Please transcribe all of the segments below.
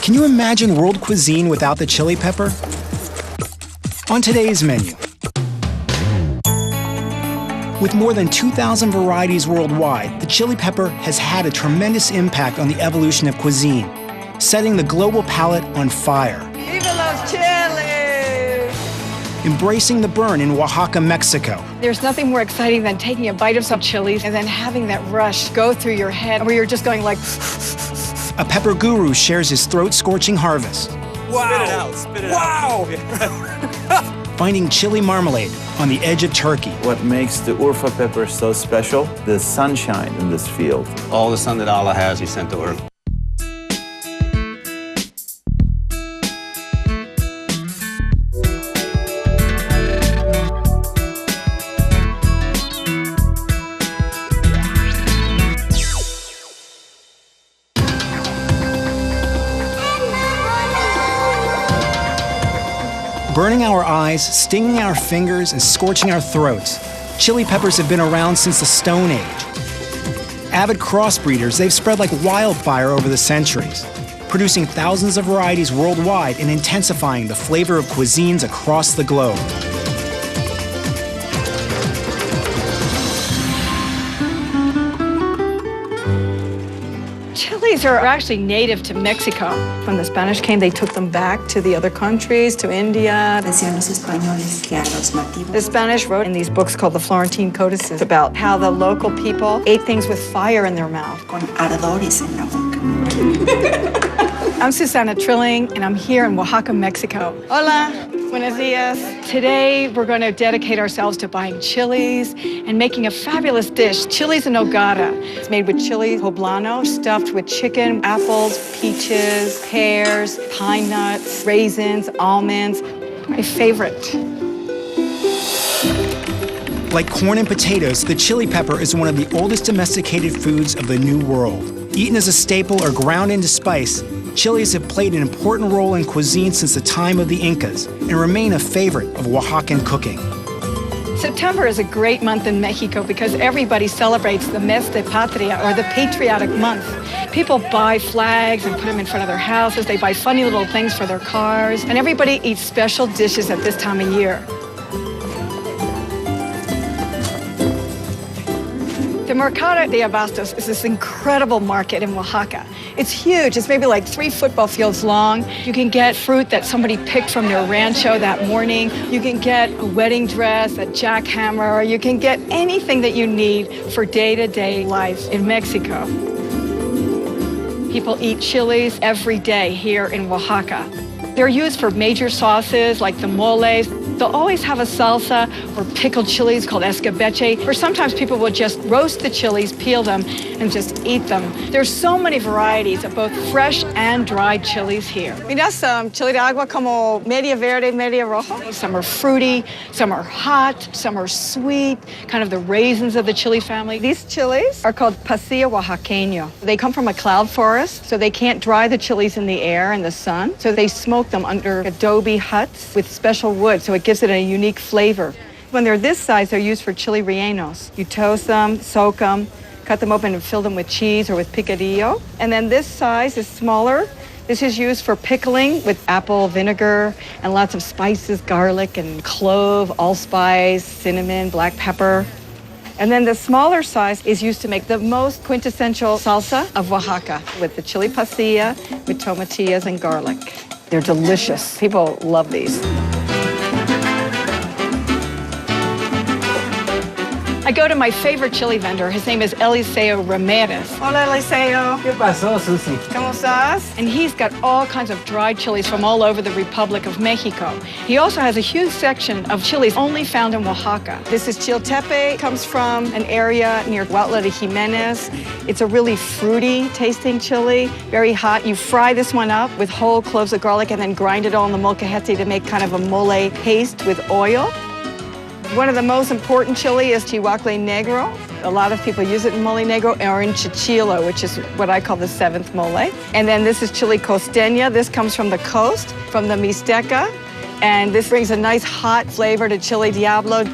Can you imagine world cuisine without the chili pepper? On today's menu, with more than 2,000 varieties worldwide, the chili pepper has had a tremendous impact on the evolution of cuisine, setting the global palate on fire. Viva los chiles! Embracing the burn in Oaxaca, Mexico. There's nothing more exciting than taking a bite of some chilies and then having that rush go through your head where you're just going like... A pepper guru shares his throat-scorching harvest. Wow! Spit it out. Wow! Finding chili marmalade on the edge of Turkey. What makes the Urfa pepper so special? The sunshine in this field. All the sun that Allah has, He sent to earth. Burning our eyes, stinging our fingers, and scorching our throats, chili peppers have been around since the Stone Age. Avid crossbreeders, they've spread like wildfire over the centuries, producing thousands of varieties worldwide and intensifying the flavor of cuisines across the globe. Chilies are actually native to Mexico. When the Spanish came, they took them back to the other countries, to India. The Spanish wrote in these books called the Florentine Codices about how the local people ate things with fire in their mouth. I'm Susana Trilling, and I'm here in Oaxaca, Mexico. Hola, buenos dias. Today, we're going to dedicate ourselves to buying chilies and making a fabulous dish, chilies en nogada. It's made with chili poblano, stuffed with chicken, apples, peaches, pears, pine nuts, raisins, almonds. My favorite. Like corn and potatoes, the chili pepper is one of the oldest domesticated foods of the New World. Eaten as a staple or ground into spice, chilies have played an important role in cuisine since the time of the Incas and remain a favorite of Oaxacan cooking. September is a great month in Mexico because everybody celebrates the Mes de Patria, or the Patriotic Month. People buy flags and put them in front of their houses. They buy funny little things for their cars, and everybody eats special dishes at this time of year. The Mercado de Abastos is this incredible market in Oaxaca. It's huge. It's maybe like 3 football fields long. You can get fruit that somebody picked from their rancho that morning. You can get a wedding dress, a jackhammer, or you can get anything that you need for day-to-day life in Mexico. People eat chilies every day here in Oaxaca. They're used for major sauces like the moles. They'll always have a salsa or pickled chilies called escabeche, or sometimes people will just roast the chilies, peel them, and just eat them. There's so many varieties of both fresh and dried chilies here. Mira, some chile de agua como media verde, media rojo. Some are fruity, some are hot, some are sweet, kind of the raisins of the chili family. These chilies are called pasilla oaxaqueño. They come from a cloud forest, so they can't dry the chilies in the air and the sun, so they smoke them under adobe huts with special wood, so it gives it a unique flavor. When they're this size, they're used for chili rellenos. You toast them, soak them, cut them open and fill them with cheese or with picadillo. And then this size is smaller. This is used for pickling with apple vinegar and lots of spices, garlic and clove, allspice, cinnamon, black pepper. And then the smaller size is used to make the most quintessential salsa of Oaxaca with the chili pasilla, with tomatillas and garlic. They're delicious. People love these. I go to my favorite chili vendor. His name is Eliseo Ramirez. Hola, Eliseo. ¿Qué pasó, Susi? ¿Cómo estás? And he's got all kinds of dried chilies from all over the Republic of Mexico. He also has a huge section of chilies only found in Oaxaca. This is chiltepe. Comes from an area near Huautla de Jimenez. It's a really fruity tasting chili, very hot. You fry this one up with whole cloves of garlic and then grind it all in the molcajete to make kind of a mole paste with oil. One of the most important chili is chihuahua negro. A lot of people use it in mole negro or in chichilo, which is what I call the 7th mole. And then this is chili costeña. This comes from the coast, from the Mixteca. And this brings a nice hot flavor to chili diablo.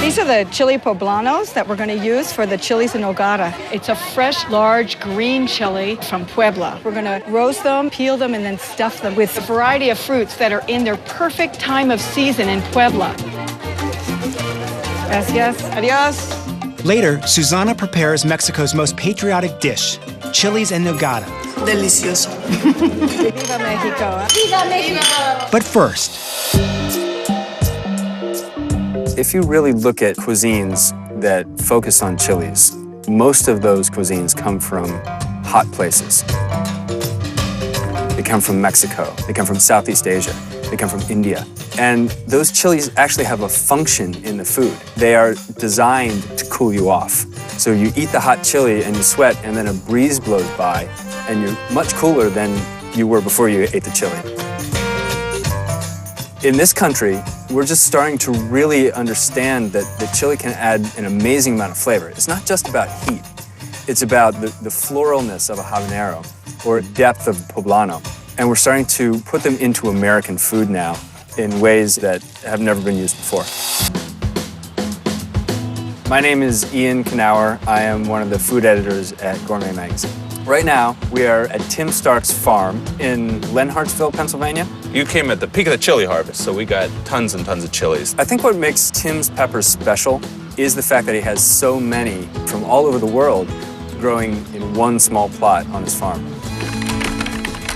These are the chili poblanos that we're going to use for the chilies in nogada. It's a fresh, large, green chili from Puebla. We're going to roast them, peel them, and then stuff them with a variety of fruits that are in their perfect time of season in Puebla. Gracias. Adios. Later, Susana prepares Mexico's most patriotic dish, chilies en nogada. Delicioso. Viva Mexico. Viva Mexico. But first, if you really look at cuisines that focus on chilies, most of those cuisines come from hot places. They come from Mexico, they come from Southeast Asia, they come from India. And those chilies actually have a function in the food. They are designed to cool you off. So you eat the hot chili and you sweat, and then a breeze blows by, and you're much cooler than you were before you ate the chili. In this country, we're just starting to really understand that chili can add an amazing amount of flavor. It's not just about heat. It's about the floralness of a habanero or depth of poblano. And we're starting to put them into American food now in ways that have never been used before. My name is Ian Knauer. I am one of the food editors at Gourmet Magazine. Right now, we are at Tim Stark's farm in Lenhartsville, Pennsylvania. You came at the peak of the chili harvest, so we got tons and tons of chilies. I think what makes Tim's peppers special is the fact that he has so many from all over the world growing in one small plot on his farm.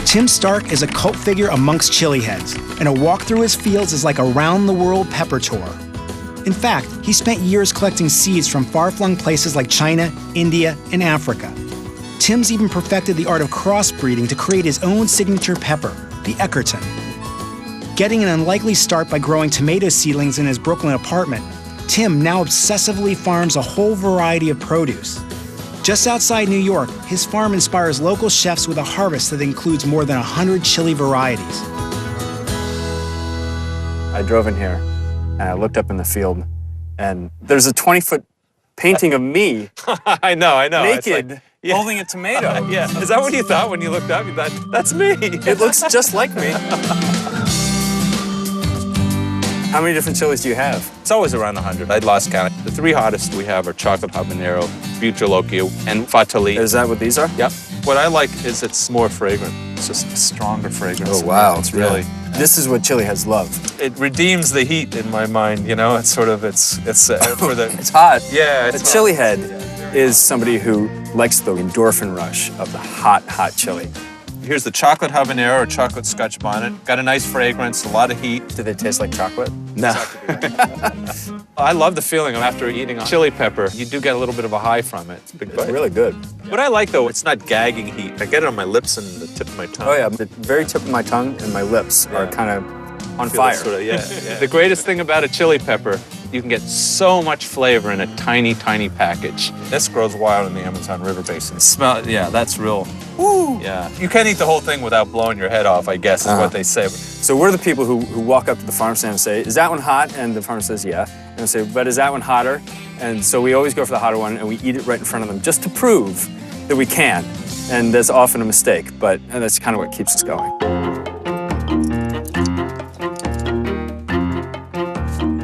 Tim Stark is a cult figure amongst chili heads, and a walk through his fields is like a round-the-world pepper tour. In fact, he spent years collecting seeds from far-flung places like China, India, and Africa. Tim's even perfected the art of crossbreeding to create his own signature pepper, the Eckerton. Getting an unlikely start by growing tomato seedlings in his Brooklyn apartment, Tim now obsessively farms a whole variety of produce. Just outside New York, his farm inspires local chefs with a harvest that includes more than 100 chili varieties. I drove in here and I looked up in the field, and there's a 20-foot painting of me I know. naked, Yeah. holding a tomato. Yeah. Is that what you thought when you looked up? You thought, that's me. It looks just like me. How many different chilies do you have? It's always around 100. I'd lost count. The three hottest we have are chocolate habanero, bucciolocchio, and fatali. Is that what these are? Yep. What I like is it's more fragrant. It's just a stronger fragrance. Oh, wow. It's really... This is what chili has love. It redeems the heat in my mind, you know? It's sort of, it's for the... It's hot. Yeah. A chili head is somebody who likes the endorphin rush of the hot, hot chili. Here's the chocolate habanero or chocolate Scotch bonnet. Got a nice fragrance, a lot of heat. Do they taste like chocolate? No. I love the feeling of after eating a chili pepper. You do get a little bit of a high from it. It's a big It's bite. really good. What I like, though, it's not gagging heat. I get it on my lips and the tip of my tongue. Oh yeah, the very tip of my tongue and my lips are kind of on Feel fire. that sort of, yeah. The greatest thing about a chili pepper, you can get so much flavor in a tiny, tiny package. This grows wild in the Amazon River Basin. Smell, yeah, that's real. Woo! Yeah. You can't eat the whole thing without blowing your head off, I guess, is what they say. So we're the people who walk up to the farm stand and say, is that one hot? And the farmer says, yeah. And I say, but is that one hotter? And so we always go for the hotter one, and we eat it right in front of them just to prove that we can. And that's often a mistake, but that's kind of what keeps us going.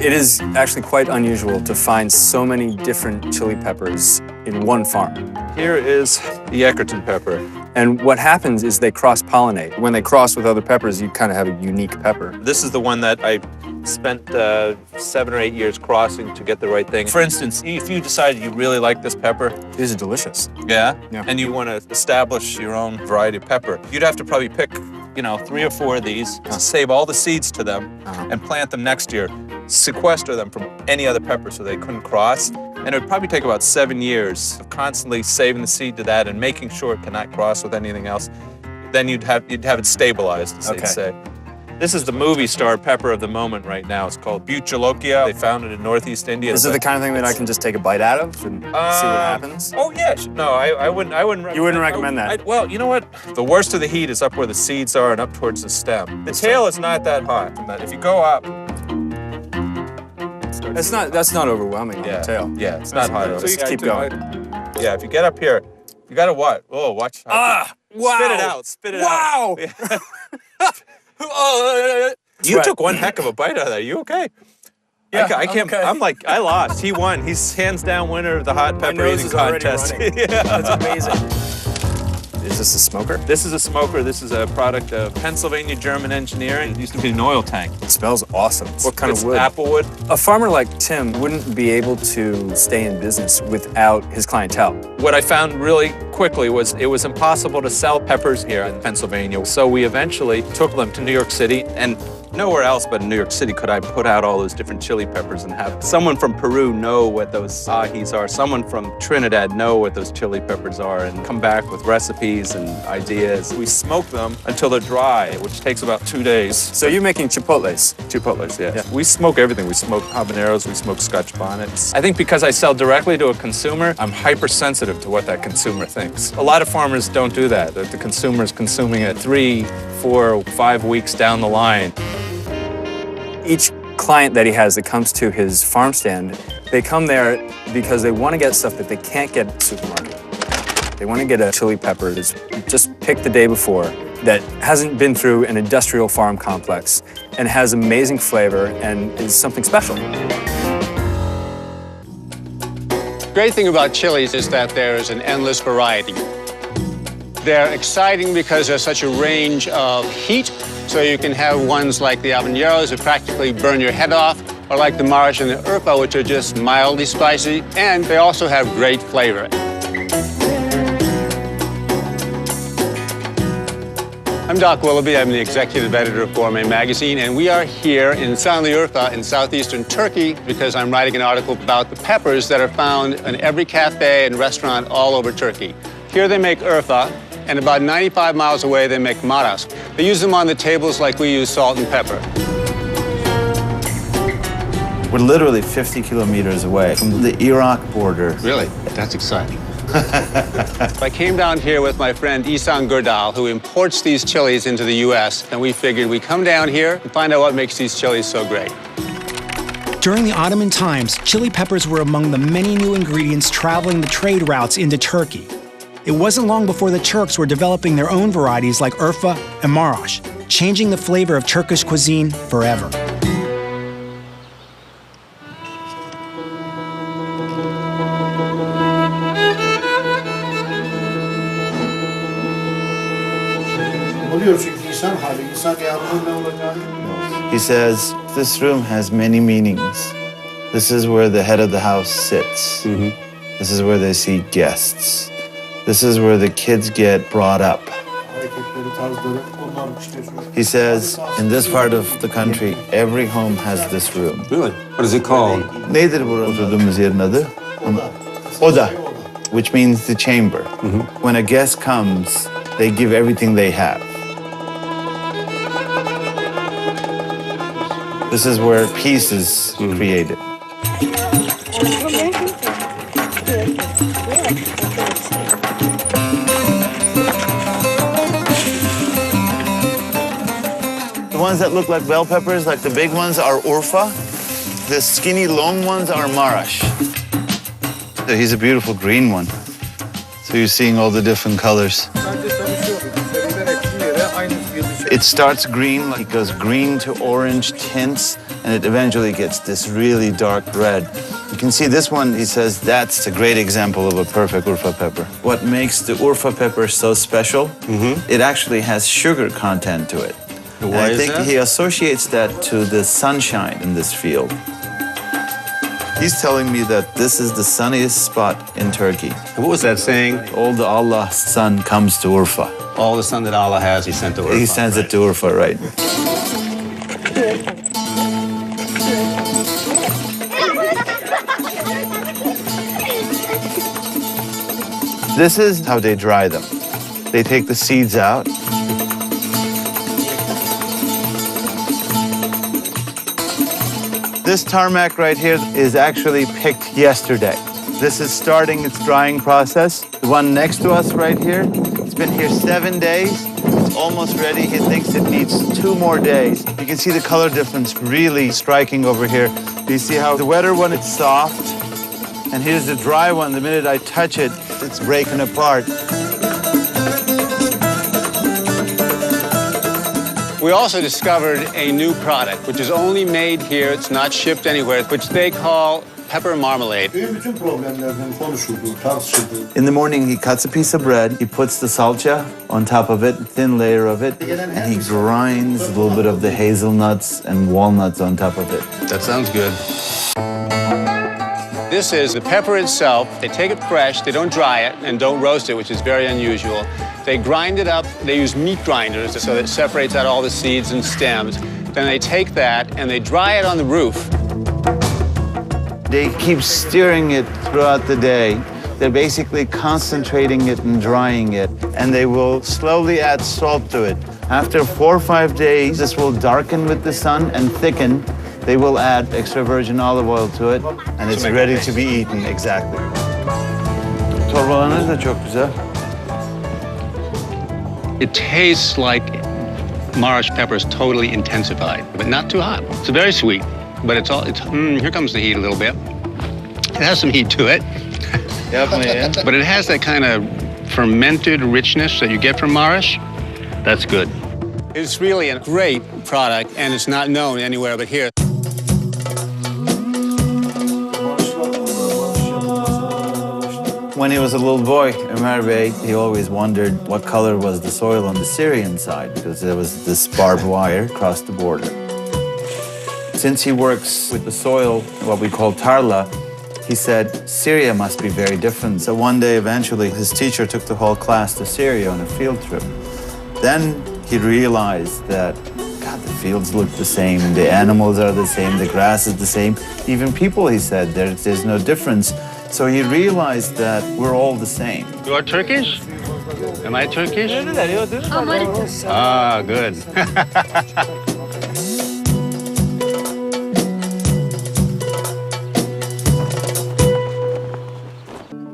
It is actually quite unusual to find so many different chili peppers in one farm. Here is the Eckerton pepper. And what happens is they cross-pollinate. When they cross with other peppers, you kind of have a unique pepper. This is the one that I spent 7 or 8 years crossing to get the right thing. For instance, if you decided you really like this pepper, These are delicious. yeah, Yeah. and you want to establish your own variety of pepper, you'd have to probably pick, 3 or 4 of these, save all the seeds to them, and plant them next year, sequester them from any other pepper so they couldn't cross. And it would probably take about 7 years of constantly saving the seed to that and making sure it cannot cross with anything else. Then you'd have it stabilized, as they'd say. This is the movie star pepper of the moment right now. It's called bucciolocchio. They found it in Northeast India. Is it the kind of thing that I can just take a bite out of and see what happens? Oh yeah, no, I wouldn't. You wouldn't recommend that? Well, you know what? The worst of the heat is up where the seeds are and up towards the stem. The tail is not that hot. If you go up, That's not overwhelming on the tail. Yeah, it's not hot. So you keep going. Yeah, if you get up here, you gotta what? Oh, watch. Wow. Spit it out. Spit it out. Wow. You took one heck of a bite out of that. You okay? Yeah, I can't. okay. I'm like, I lost. He won. He's hands down winner of the hot pepper nose eating is already contest. running. Yeah. That's amazing. Is this a smoker? This is a smoker. This is a product of Pennsylvania German engineering. It used to be an oil tank. It smells awesome. What kind It's of wood? Applewood. A farmer like Tim wouldn't be able to stay in business without his clientele. What I found really quickly was it was impossible to sell peppers here in Pennsylvania. So we eventually took them to New York City, and nowhere else but in New York City could I put out all those different chili peppers and have someone from Peru know what those ahis are, someone from Trinidad know what those chili peppers are, and come back with recipes and ideas. We smoke them until they're dry, which takes about 2 days. So you're making chipotles? Chipotles, yeah. We smoke everything. We smoke habaneros, we smoke Scotch bonnets. I think because I sell directly to a consumer, I'm hypersensitive to what that consumer thinks. A lot of farmers don't do that. The consumer's consuming it 3, 4, 5 weeks down the line. Each client that he has that comes to his farm stand, they come there because they want to get stuff that they can't get at the supermarket. They want to get a chili pepper that's just picked the day before, that hasn't been through an industrial farm complex, and has amazing flavor and is something special. The great thing about chilies is that there is an endless variety. They're exciting because there's such a range of heat, so you can have ones like the habaneros that practically burn your head off, or like the Marash and the Urfa, which are just mildly spicy, and they also have great flavor. I'm Doc Willoughby. I'm the executive editor of Gourmet Magazine, and we are here in Şanlıurfa in southeastern Turkey because I'm writing an article about the peppers that are found in every cafe and restaurant all over Turkey. Here they make Urfa, and about 95 miles away they make Maraş. They use them on the tables like we use salt and pepper. We're literally 50 kilometers away from the Iraq border. Really? That's exciting. I came down here with my friend Ihsan Gurdal, who imports these chilies into the U.S., and we figured we'd come down here and find out what makes these chilies so great. During the Ottoman times, chili peppers were among the many new ingredients traveling the trade routes into Turkey. It wasn't long before the Turks were developing their own varieties like Urfa and Maraş, changing the flavor of Turkish cuisine forever. He says, this room has many meanings. This is where the head of the house sits. This is where they see guests. This is where the kids get brought up. He says, in this part of the country, every home has this room. Really? What is it called? Nedir bu oturduğumuz yerin adı? Oda, which means the chamber. When a guest comes, they give everything they have. This is where peace is created. The ones that look like bell peppers, like the big ones, are Urfa. The skinny, long ones are Maraş. He's a beautiful green one. So you're seeing all the different colors. It starts green, it goes green to orange tints, and it eventually gets this really dark red. You can see this one, he says, that's a great example of a perfect Urfa pepper. What makes the Urfa pepper so special, it actually has sugar content to it. And Why I is think that? he associates that to the sunshine in this field. He's telling me that this is the sunniest spot in Turkey. What was that saying? All the Allah's sun comes to Urfa. All the sun that Allah has, he sent to Urfa. He sends it to Urfa, right? This is how they dry them. They take the seeds out. This tarmac right here is actually picked yesterday. This is starting its drying process. The one next to us right here, it's been here 7 days. It's almost ready. He thinks it needs 2 more days. You can see the color difference really striking over here. You see how the wetter one, it's soft. And here's the dry one. The minute I touch it, it's breaking apart. We also discovered a new product, which is only made here, it's not shipped anywhere, which they call pepper marmalade. In the morning, he cuts a piece of bread, he puts the salsa on top of it, a thin layer of it, and he grinds a little bit of the hazelnuts and walnuts on top of it. That sounds good. This is the pepper itself. They take it fresh, they don't dry it, and don't roast it, which is very unusual. They grind it up, they use meat grinders so that it separates out all the seeds and stems. Then they take that and they dry it on the roof. They keep stirring it throughout the day. They're basically concentrating it and drying it, and they will slowly add salt to it. After 4 or 5 days, this will darken with the sun and thicken. They will add extra virgin olive oil to it, and it's ready to be eaten, exactly. Torbalarınız da çok güzel. It tastes like Marash peppers totally intensified, but not too hot. It's very sweet, but here comes the heat a little bit. It has some heat to it. Definitely, But it has that kind of fermented richness that you get from Marash. That's good. It's really a great product, and it's not known anywhere but here. When he was a little boy, Ömer Bey, he always wondered what color was the soil on the Syrian side, because there was this barbed wire across the border. Since he works with the soil, what we call tarla, he said, Syria must be very different. So one day, eventually, his teacher took the whole class to Syria on a field trip. Then he realized that, God, the fields look the same, the animals are the same, the grass is the same. Even people, he said, there's no difference. So he realized that we're all the same. You are Turkish? Am I Turkish? Ah, good.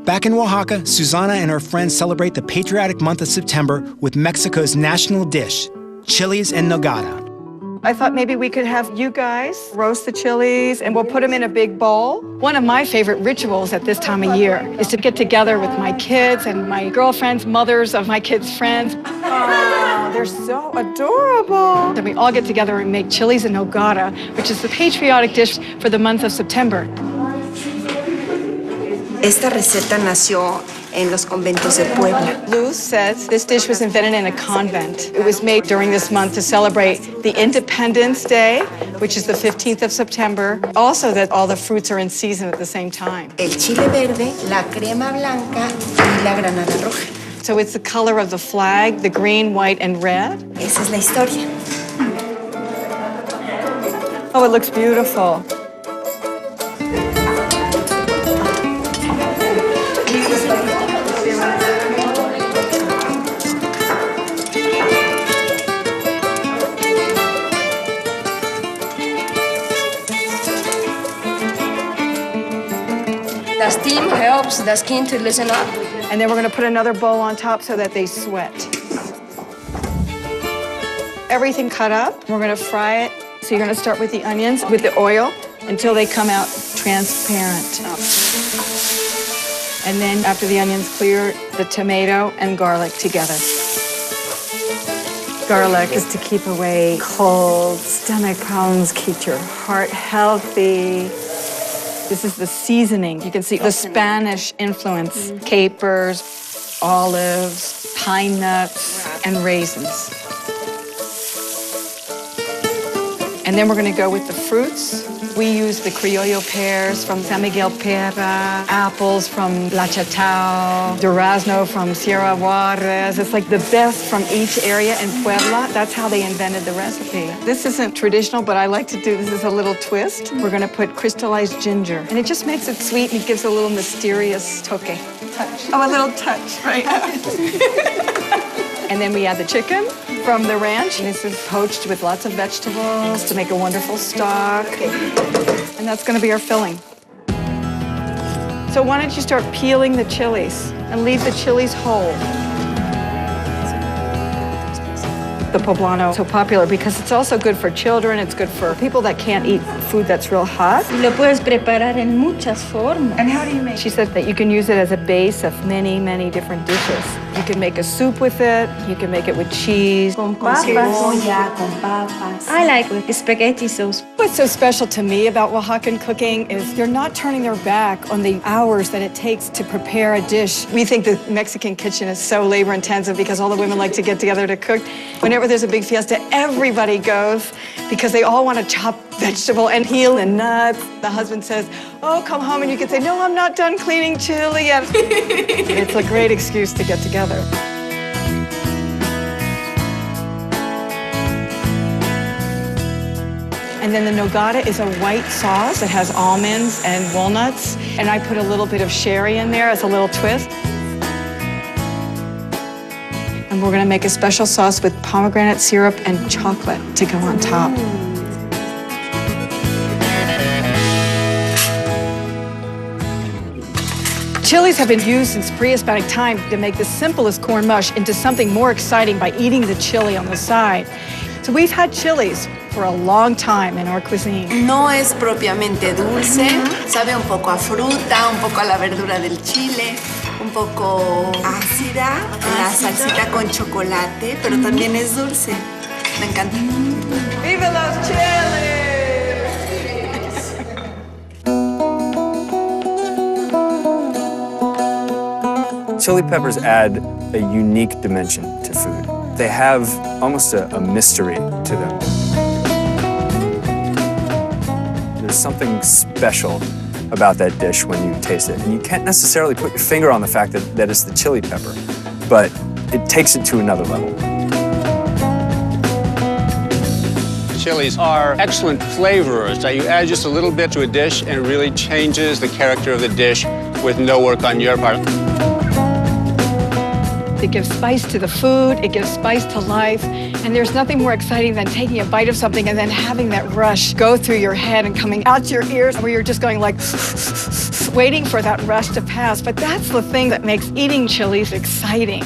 Back in Oaxaca, Susana and her friends celebrate the patriotic month of September with Mexico's national dish, chilies en nogada. I thought maybe we could have you guys roast the chilies and we'll put them in a big bowl. One of my favorite rituals at this time of year is to get together with my kids and my girlfriends, mothers of my kids' friends. Oh, they're so adorable. And we all get together and make chilies en nogada, which is the patriotic dish for the month of September. Esta receta nació en los conventos de Puebla. Luz says this dish was invented in a convent. It was made during this month to celebrate the Independence Day, which is the 15th of September. Also that all the fruits are in season at the same time. El chile verde, la crema blanca y la granada roja. So it's the color of the flag, the green, white, and red. Esa es la historia. Oh, it looks beautiful. The steam helps the skin to loosen up. And then we're going to put another bowl on top so that they sweat. Everything cut up. We're going to fry it. So you're going to start with the onions, with the oil, until they come out transparent. And then after the onions clear, the tomato and garlic together. Garlic is to keep away colds, stomach problems, keep your heart healthy. This is the seasoning. You can see the Spanish influence. Capers, olives, pine nuts, and raisins. And then we're going to go with the fruits. We use the criollo pears from San Miguel Pera, apples from La Chatao, durazno from Sierra Juarez. It's like the best from each area in Puebla. That's how they invented the recipe. This isn't traditional, but I like to do this as a little twist. We're going to put crystallized ginger, and it just makes it sweet and it gives a little mysterious toque. Touch. Oh, a little touch, right? And then we add the chicken from the ranch. This is poached with lots of vegetables to make a wonderful stock. And that's going to be our filling. So why don't you start peeling the chilies and leave the chilies whole. the poblano so popular because it's also good for children, it's good for people that can't eat food that's real hot. Y lo puedes preparar en muchas formas. And how do you make it? She said that you can use it as a base of many, many different dishes. You can make a soup with it, you can make it with cheese. Con cebolla, con papas. I like with spaghetti sauce. What's so special to me about Oaxacan cooking is they're not turning their back on the hours that it takes to prepare a dish. We think the Mexican kitchen is so labor intensive because all the women like to get together to cook. Whenever there's a big fiesta, everybody goes because they all want to chop vegetable and peel and nuts. The husband says, oh, come home, and you can say, no, I'm not done cleaning chili yet. It's a great excuse to get together. And then the nogada is a white sauce that has almonds and walnuts. And I put a little bit of sherry in there as a little twist. And we're gonna make a special sauce with pomegranate syrup and chocolate to go on top. Chilies have been used since pre-Hispanic time to make the simplest corn mush into something more exciting by eating the chili on the side. So we've had chilies for a long time in our cuisine. No es propiamente dulce, sabe un poco a fruta, un poco a la verdura del chile, un poco ácida, la salsita con chocolate, pero también es dulce. Me encanta. ¡Viva los chiles! Chili peppers add a unique dimension to food. They have almost a mystery to them. There's something special about that dish when you taste it. And you can't necessarily put your finger on the fact that it's the chili pepper, but it takes it to another level. Chilies are excellent flavorers. You add just a little bit to a dish and it really changes the character of the dish with no work on your part. It gives spice to the food, it gives spice to life, and there's nothing more exciting than taking a bite of something and then having that rush go through your head and coming out your ears where you're just going like, waiting for that rush to pass. But that's the thing that makes eating chilies exciting.